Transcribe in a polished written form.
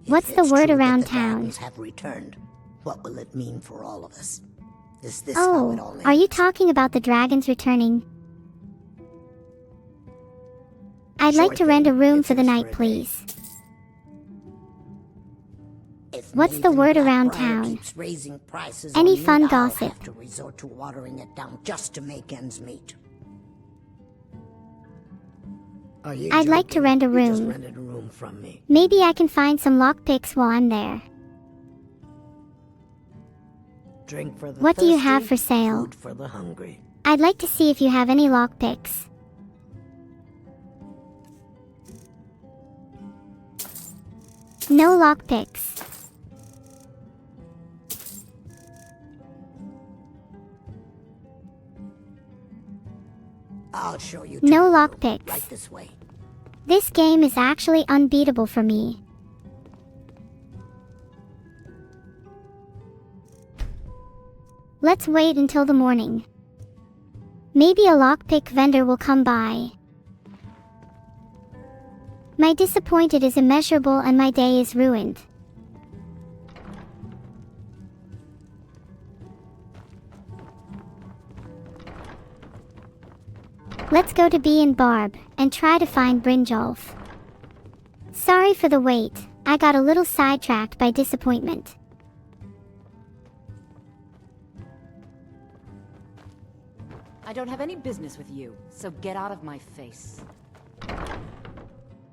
What's the word around town? Dragons have returned. What will it mean for all of us? Is this how it all ends? Are you talking about the dragons returning? I'd like to rent a room for the night, please. What's the word around town? Any fun gossip? I'll have to resort to watering it down just to make ends meet. I'd like to rent a room. You just rented a room from me. Maybe I can find some lockpicks while I'm there. Drink for the What do you thirsty, have for sale? food for the hungry. I'd like to see if you have any lockpicks. No lockpicks. I'll show you. No lockpicks. Right this way. This game is actually unbeatable for me. Let's wait until the morning. Maybe a lockpick vendor will come by. My disappointment is immeasurable and my day is ruined. Let's go to Bee and Barb and try to find Brynjolf. Sorry for the wait, I got a little sidetracked by disappointment. I don't have any business with you, so get out of my face.